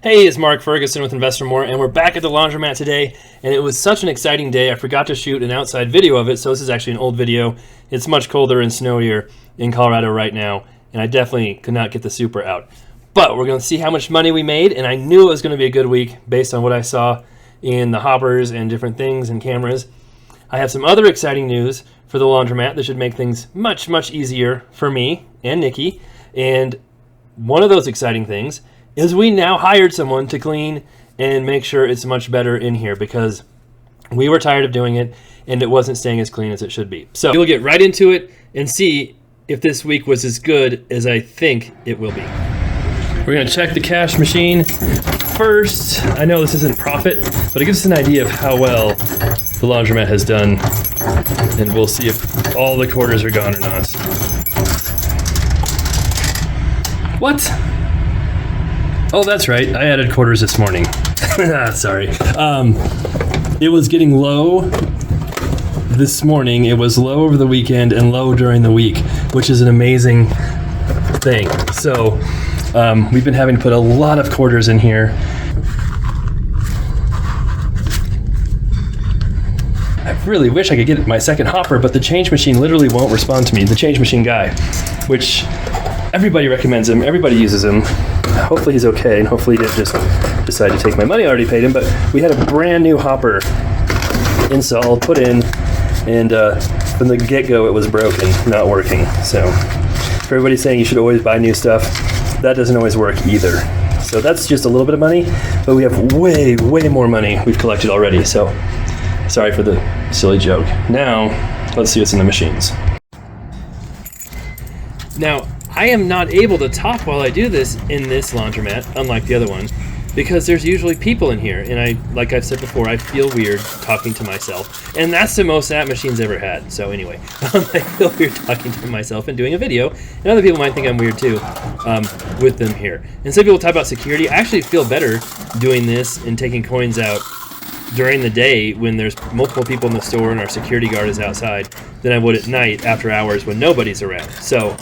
Hey, it's Mark Ferguson with Investor More, and we're back at the laundromat today, and it was such an exciting day. I forgot to shoot an outside video of it, so this is actually an old video. It's much colder and snowier in Colorado right now, and I definitely could not get the super out. But we're going to see how much money we made, and I knew it was going to be a good week based on what I saw in the hoppers and different things and cameras. I have some other exciting news for the laundromat that should make things much, much easier for me and Nikki, and one of those exciting things is we now hired someone to clean and make sure it's much better in here because we were tired of doing it and it wasn't staying as clean as it should be. So we'll get right into it and see if this week was as good as I think it will be. We're going to check the cash machine first. I know this isn't profit, but it gives us an idea of how well the laundromat has done, and we'll see if all the quarters are gone or not. What? Oh, that's right. I added quarters this morning. Sorry. It was getting low this morning. It was low over the weekend and low during the week, which is an amazing thing. So we've been having to put a lot of quarters in here. I really wish I could get my second hopper, but the change machine literally won't respond to me. The change machine guy, which everybody recommends him. Everybody uses him. Hopefully he's okay, and hopefully he didn't just decide to take my money. I already paid him, but we had a brand new hopper installed, put in, and from the get-go it was broken, not working. So for everybody saying you should always buy new stuff, that doesn't always work either. So that's just a little bit of money, but we have way, way more money we've collected already. So sorry for the silly joke. Now, let's see what's in the machines. Now, I am not able to talk while I do this in this laundromat, unlike the other one, because there's usually people in here, and like I've said before, I feel weird talking to myself, and that's the most that machine's ever had. So anyway, I feel weird talking to myself and doing a video, and other people might think I'm weird too with them here. And some people talk about security. I actually feel better doing this and taking coins out during the day when there's multiple people in the store and our security guard is outside than I would at night after hours when nobody's around. So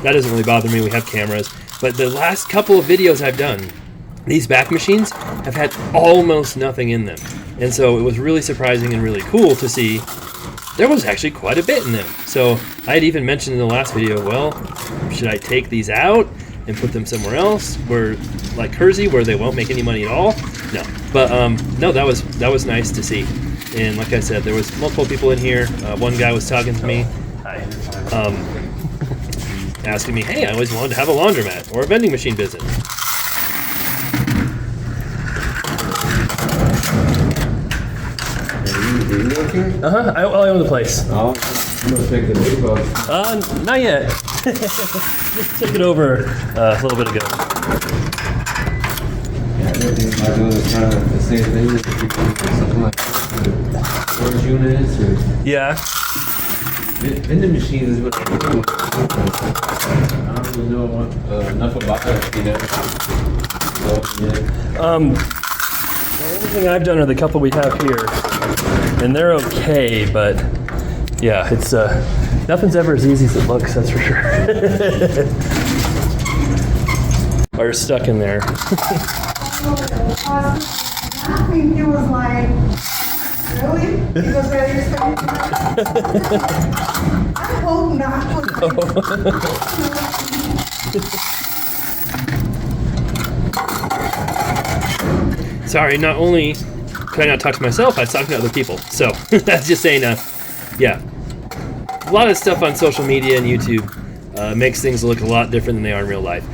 that doesn't really bother me. We have cameras. But the last couple of videos I've done, these back machines have had almost nothing in them. And so it was really surprising and really cool to see there was actually quite a bit in them. So I had even mentioned in the last video, well, should I take these out and put them somewhere else where, like Kersey, where they won't make any money at all? No. But no, that was nice to see. And like I said, there was multiple people in here. One guy was talking to me. Hi. Asking me, hey, I always wanted to have a laundromat or a vending machine business. Are you working? I own the place. Oh, I'm gonna take the big bug. Not yet. Just took it over a little bit ago. Yeah, everything I do is kind of the same thing. If you can do something like storage units or Yeah. vending machines is what I do. I don't really know enough about it, you know. So, yeah. The only thing I've done are the couple we have here, and they're okay, but yeah, it's nothing's ever as easy as it looks, that's for sure. Or stuck in there. I think he was like, really? He was very excited. I hope not. Sorry, not only could I not talk to myself, I was talking to other people. So that's just saying, yeah. A lot of stuff on social media and YouTube makes things look a lot different than they are in real life.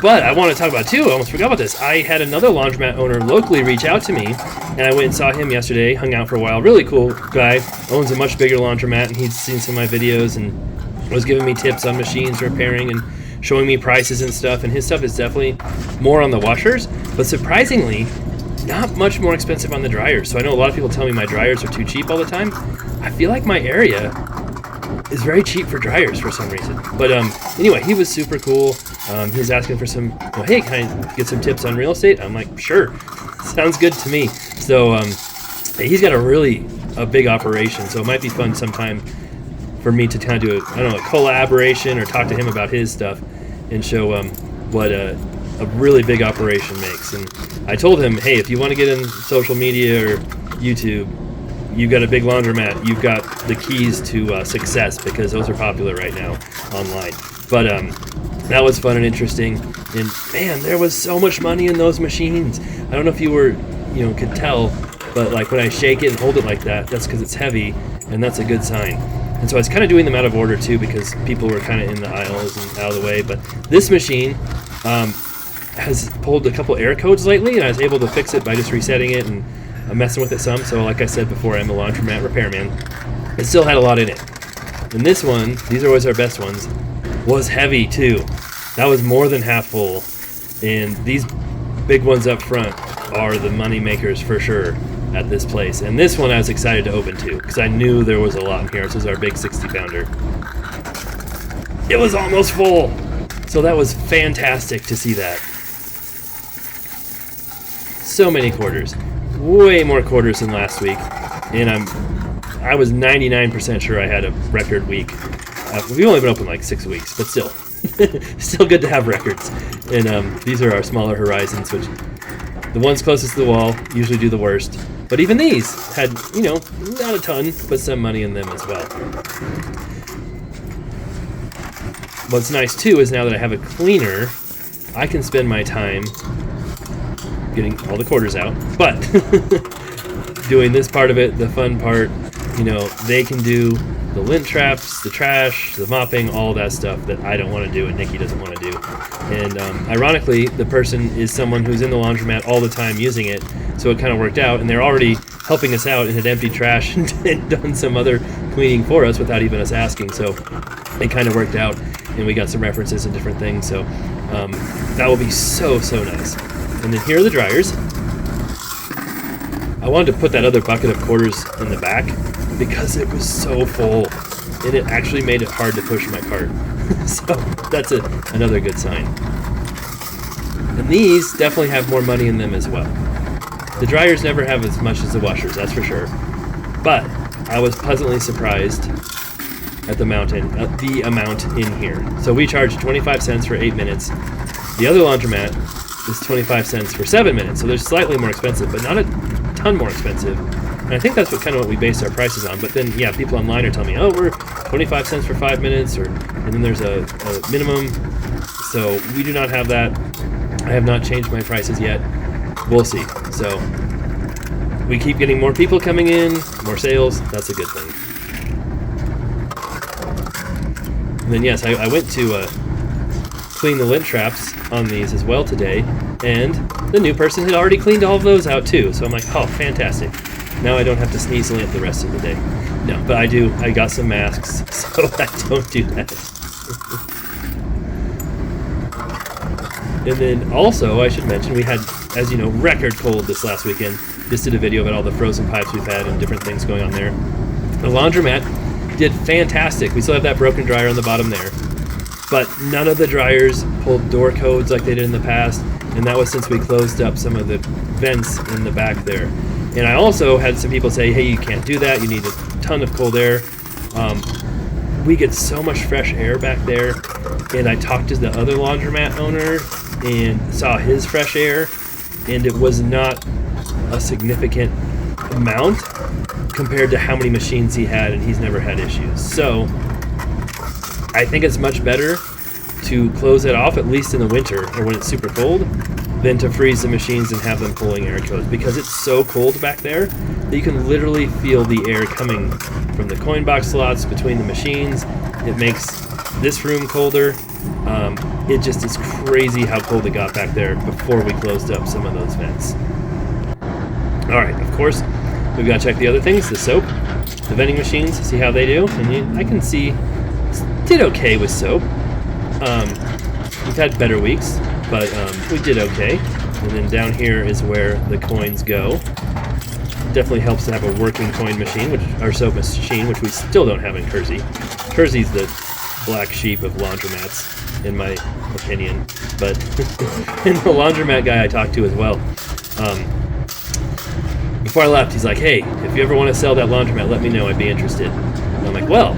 But I want to talk about too, I almost forgot about this. I had another laundromat owner locally reach out to me, and I went and saw him yesterday, hung out for a while. Really cool guy, owns a much bigger laundromat, and he'd seen some of my videos and was giving me tips on machines repairing and showing me prices and stuff. And his stuff is definitely more on the washers, but surprisingly, not much more expensive on the dryers. So I know a lot of people tell me my dryers are too cheap all the time. I feel like my area is very cheap for dryers for some reason. But anyway, he was super cool. He was asking for some, well, hey, can I get some tips on real estate? I'm like, sure, sounds good to me. So he's got a big operation, so it might be fun sometime for me to kind of do a collaboration or talk to him about his stuff and show what a really big operation makes. And I told him, hey, if you want to get in social media or YouTube, you've got a big laundromat. You've got the keys to success, because those are popular right now online. But that was fun and interesting. And man, there was so much money in those machines. I don't know if you could tell, but like when I shake it and hold it like that, that's because it's heavy, and that's a good sign. And so I was kind of doing them out of order too, because people were kind of in the aisles and out of the way. But this machine has pulled a couple error codes lately, and I was able to fix it by just resetting it and messing with it some. So like I said before, I'm a laundromat repairman. It still had a lot in it. And this one, these are always our best ones, was heavy too. That was more than half full. And these big ones up front are the money makers for sure at this place. And this one I was excited to open too, because I knew there was a lot in here. This is our big 60 pounder. It was almost full. So that was fantastic to see that. So many quarters. Way more quarters than last week. And I was 99% sure I had a record week. We've only been open like 6 weeks, but still. Still good to have records. And these are our smaller horizons, which the ones closest to the wall usually do the worst. But even these had, not a ton, but some money in them as well. What's nice too is now that I have a cleaner, I can spend my time getting all the quarters out. But doing this part of it, the fun part, they can do the lint traps, the trash, the mopping, all that stuff that I don't want to do and Nikki doesn't want to do. And ironically, the person is someone who's in the laundromat all the time using it, so it kind of worked out. And they're already helping us out and had emptied trash and done some other cleaning for us without even us asking. So it kind of worked out, and we got some references and different things. So that will be so, so nice. And then here are the dryers. I wanted to put that other bucket of quarters in the back because it was so full, and it actually made it hard to push my cart. So that's another good sign. And these definitely have more money in them as well. The dryers never have as much as the washers, that's for sure. But I was pleasantly surprised at the amount in here. So we charge 25 cents for 8 minutes. The other laundromat is 25 cents for 7 minutes. So they're slightly more expensive, but not a ton more expensive. And I think that's what we based our prices on. But then, yeah, people online are telling me, oh, we're 25 cents for 5 minutes, and then there's a minimum. So we do not have that. I have not changed my prices yet. We'll see. So we keep getting more people coming in, more sales. That's a good thing. And then, yes, I went to clean the lint traps on these as well today, and the new person had already cleaned all of those out too. So I'm like, oh, fantastic. Now I don't have to sneeze lint the rest of the day. No, but I do. I got some masks, so I don't do that. And then also, I should mention, we had, as you know, record cold this last weekend. Just did a video about all the frozen pipes we've had and different things going on there. The laundromat did fantastic. We still have that broken dryer on the bottom there. But none of the dryers pulled door codes like they did in the past, and that was since we closed up some of the vents in the back there. And I also had some people say, hey, you can't do that, you need a ton of cold air. We get so much fresh air back there, and I talked to the other laundromat owner and saw his fresh air, and it was not a significant amount compared to how many machines he had, and he's never had issues. So I think it's much better to close it off, at least in the winter or when it's super cold, than to freeze the machines and have them pulling air codes, because it's so cold back there that you can literally feel the air coming from the coin box slots between the machines. It makes this room colder. It just is crazy how cold it got back there before we closed up some of those vents. All right, of course, we've got to check the other things, the soap, the vending machines, see how they do. And I can see did okay with soap. We've had better weeks, but we did okay. And then down here is where the coins go. Definitely helps to have a working coin machine, our soap machine, which we still don't have in Kersey. Kersey's the black sheep of laundromats, in my opinion. But and the laundromat guy I talked to as well. Before I left, he's like, hey, if you ever want to sell that laundromat, let me know, I'd be interested. And I'm like, well,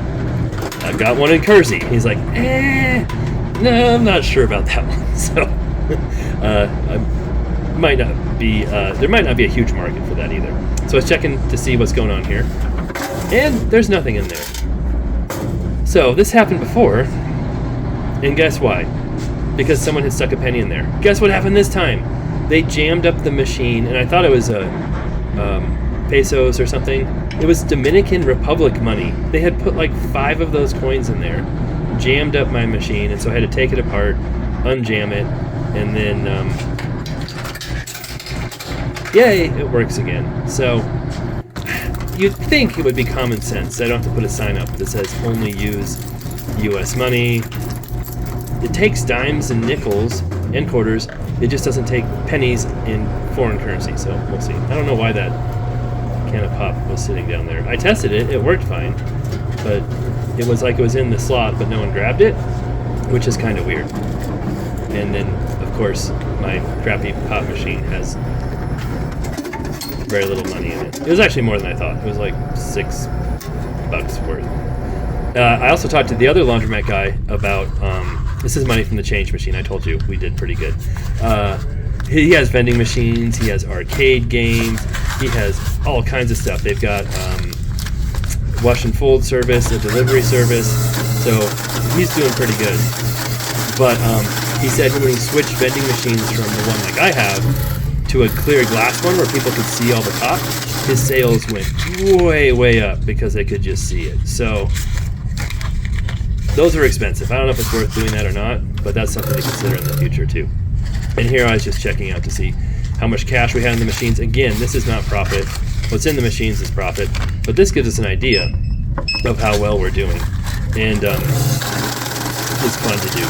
I've got one in Kersey. He's like, no, I'm not sure about that one. So I might not be. There might not be a huge market for that either. So I was checking to see what's going on here, and there's nothing in there. So this happened before, and guess why? Because someone had stuck a penny in there. Guess what happened this time? They jammed up the machine, and I thought it was pesos or something. It was Dominican Republic money. They had put like 5 of those coins in there, jammed up my machine, and so I had to take it apart, unjam it, and then, yay, it works again. So you'd think it would be common sense. I don't have to put a sign up that says only use US money. It takes dimes and nickels and quarters. It just doesn't take pennies in foreign currency, so we'll see. I don't know why that can of pop was sitting down there. I tested it, it worked fine, but it was like it was in the slot, but no one grabbed it, which is kind of weird. And then, of course, my crappy pop machine has very little money in it. It was actually more than I thought. It was like $6 worth. I also talked to the other laundromat guy about, this is money from the change machine. I told you we did pretty good. He has vending machines, he has arcade games, he has all kinds of stuff. They've got wash and fold service, a delivery service, so he's doing pretty good. But he said when he switched vending machines from the one like I have to a clear glass one where people could see all the pop, his sales went way up because they could just see it. So those are expensive. I don't know if it's worth doing that or not, but that's something to consider in the future too. And here I was just checking out to see how much cash we had in the machines. Again, this is not profit. What's in the machines is profit, but this gives us an idea of how well we're doing. And it's fun to do too,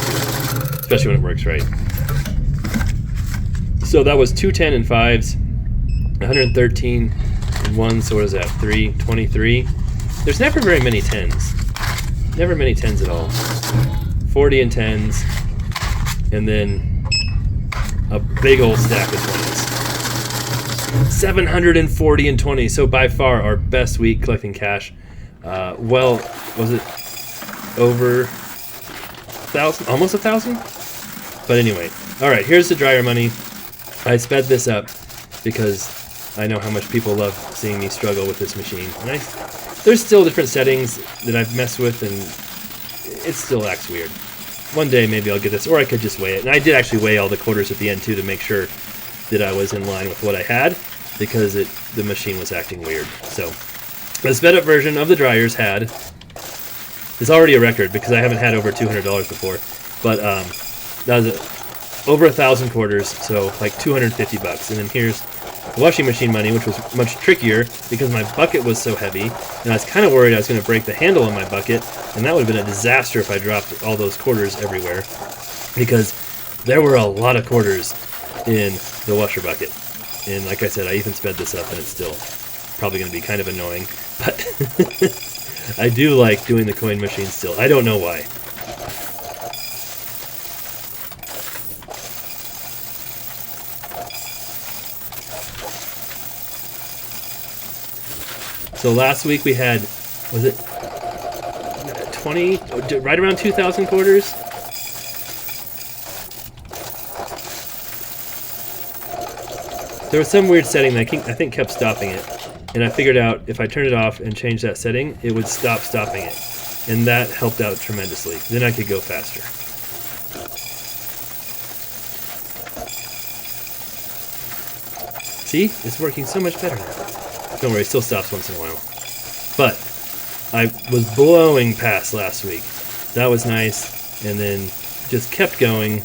especially when it works right. So that was 210 and 5s, 113 and 1s, so what is that, 323? There's never very many 10s. Never many 10s at all. 40 and 10s, and then a big old stack of 20s. 740 and 20s, so by far our best week collecting cash. Well, was it over 1,000? Almost 1,000? But anyway, all right, here's the dryer money. I sped this up because I know how much people love seeing me struggle with this machine. And there's still different settings that I've messed with, and it still acts weird. One day maybe I'll get this, or I could just weigh it. And I did actually weigh all the quarters at the end too to make sure that I was in line with what I had, because the machine was acting weird. So the sped up version of the dryers is already a record because I haven't had over $200 before. But that was over 1,000 quarters, so like $250. And then here's the washing machine money, which was much trickier because my bucket was so heavy, and I was kind of worried I was going to break the handle on my bucket, and that would have been a disaster if I dropped all those quarters everywhere, because there were a lot of quarters in the washer bucket. And like I said, I even sped this up, and it's still probably going to be kind of annoying, but I do like doing the coin machine still. I don't know why. So last week we had, was it 20, right around 2,000 quarters? There was some weird setting that I think kept stopping it. And I figured out if I turned it off and changed that setting, it would stop stopping it. And that helped out tremendously. Then I could go faster. See? It's working so much better now. Don't worry, it still stops once in a while. But I was blowing past last week. That was nice. And then just kept going.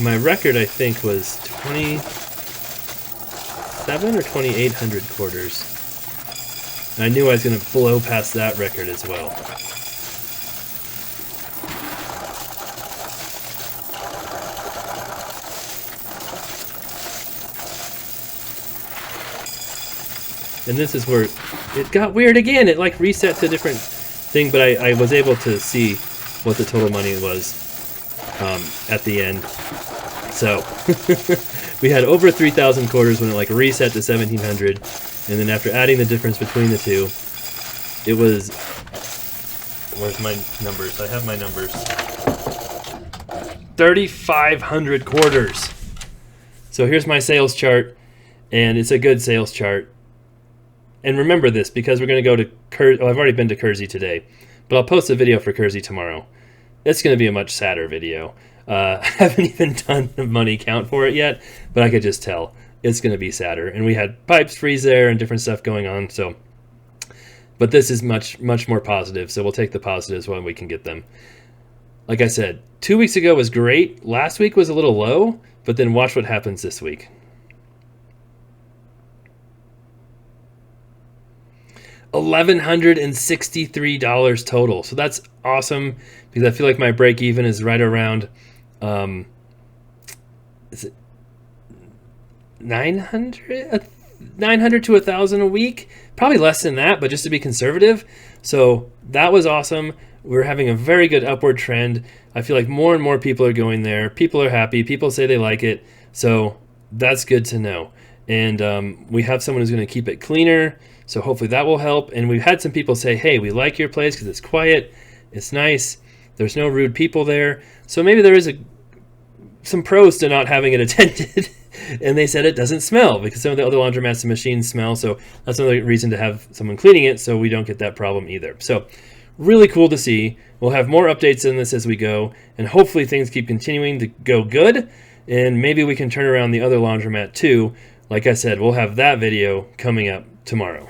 My record, I think, was 27 or 2,800 quarters. And I knew I was going to blow past that record as well. And this is where it got weird again. It like reset to a different thing, but I was able to see what the total money was at the end. So we had over 3,000 quarters when it like reset to 1,700, and then after adding the difference between the two, it was Where's my numbers? I have my numbers. 3,500 quarters. So here's my sales chart, and it's a good sales chart. And remember this, because we're going to go to I've already been to Kersey today, but I'll post a video for Kersey tomorrow. It's going to be a much sadder video. I haven't even done the money count for it yet, but I could just tell it's going to be sadder. And we had pipes freeze there and different stuff going on. So, but this is much more positive. So we'll take the positives when we can get them. Like I said, 2 weeks ago was great. Last week was a little low, but then watch what happens this week. $1,163 total. So that's awesome because I feel like my break even is right around, is it 900 to 1,000 a week? Probably less than that, but just to be conservative. So that was awesome. We're having a very good upward trend. I feel like more and more people are going there. People are happy. People say they like it. So that's good to know. And we have someone who's going to keep it cleaner. So hopefully that will help. And we've had some people say, hey, we like your place because it's quiet. It's nice. There's no rude people there. So maybe there is some pros to not having it attended. And they said it doesn't smell because some of the other laundromats and machines smell. So that's another reason to have someone cleaning it so we don't get that problem either. So really cool to see. We'll have more updates in this as we go. And hopefully things keep continuing to go good. And maybe we can turn around the other laundromat too. Like I said, we'll have that video coming up tomorrow.